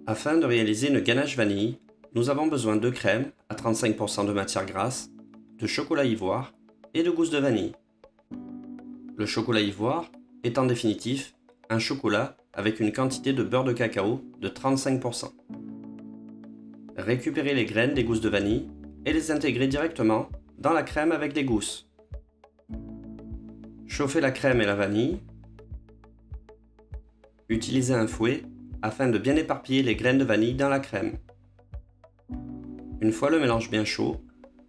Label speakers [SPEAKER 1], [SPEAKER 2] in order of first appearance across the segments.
[SPEAKER 1] Afin de réaliser une ganache vanille, nous avons besoin de crème à 35% de matière grasse, de chocolat ivoire et de gousse de vanille. Le chocolat ivoire est en définitive un chocolat avec une quantité de beurre de cacao de 35%. Récupérez les graines des gousses de vanille et les intégrer directement dans la crème avec les gousses. Chauffez la crème et la vanille. Utilisez un fouet afin de bien éparpiller les graines de vanille dans la crème. Une fois le mélange bien chaud,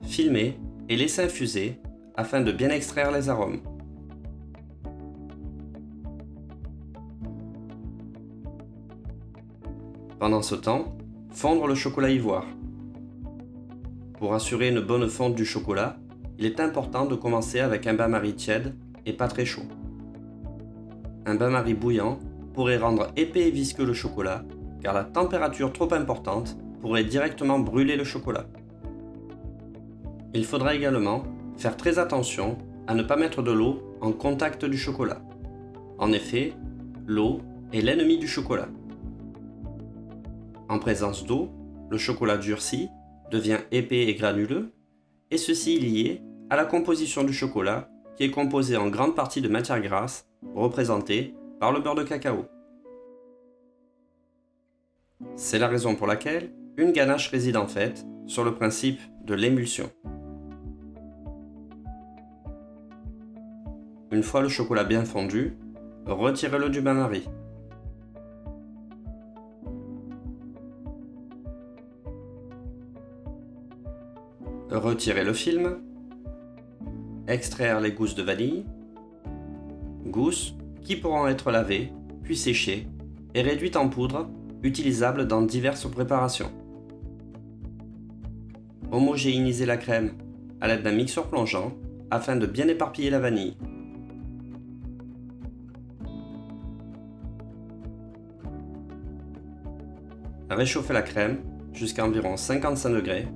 [SPEAKER 1] filmez et laissez infuser afin de bien extraire les arômes. Pendant ce temps, fondre le chocolat ivoire. Pour assurer une bonne fonte du chocolat, il est important de commencer avec un bain-marie tiède et pas très chaud. Un bain-marie bouillant pourrait rendre épais et visqueux le chocolat, car la température trop importante pourrait directement brûler le chocolat. Il faudra également faire très attention à ne pas mettre de l'eau en contact du chocolat. En effet, l'eau est l'ennemi du chocolat. En présence d'eau, le chocolat durcit, devient épais et granuleux, et ceci est lié à la composition du chocolat qui est composé en grande partie de matière grasse, représentée par le beurre de cacao. C'est la raison pour laquelle une ganache réside en fait sur le principe de l'émulsion. Une fois le chocolat bien fondu, retirez-le du bain-marie. Retirez le film, extraire les gousses de vanille, gousses qui pourront être lavées, puis séchées et réduites en poudre, utilisables dans diverses préparations. Homogénéisez la crème à l'aide d'un mixeur plongeant afin de bien éparpiller la vanille. Réchauffez la crème jusqu'à environ 55 degrés.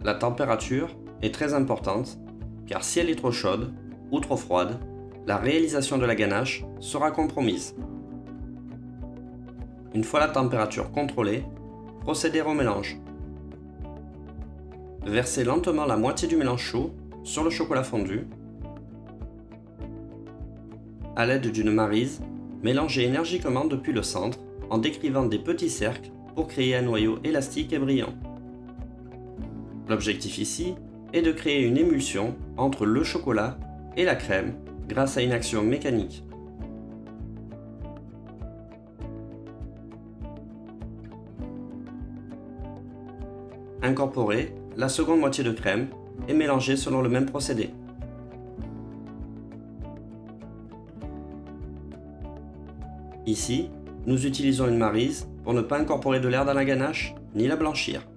[SPEAKER 1] La température est très importante car si elle est trop chaude ou trop froide, la réalisation de la ganache sera compromise. Une fois la température contrôlée, procédez au mélange. Versez lentement la moitié du mélange chaud sur le chocolat fondu. À l'aide d'une maryse, mélangez énergiquement depuis le centre en décrivant des petits cercles pour créer un noyau élastique et brillant. L'objectif ici est de créer une émulsion entre le chocolat et la crème grâce à une action mécanique. Incorporez la seconde moitié de crème et mélangez selon le même procédé. Ici, nous utilisons une maryse pour ne pas incorporer de l'air dans la ganache ni la blanchir,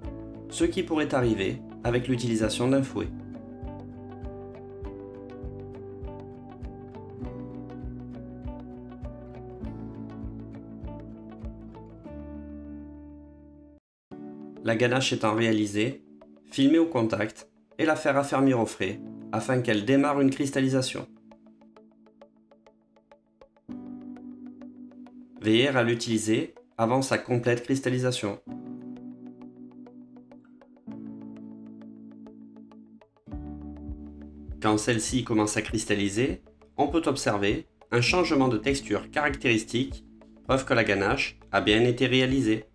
[SPEAKER 1] ce qui pourrait arriver avec l'utilisation d'un fouet. La ganache étant réalisée, filmez au contact et la faire affermir au frais afin qu'elle démarre une cristallisation. Veillez à l'utiliser avant sa complète cristallisation. Quand celle-ci commence à cristalliser, on peut observer un changement de texture caractéristique, preuve que la ganache a bien été réalisée.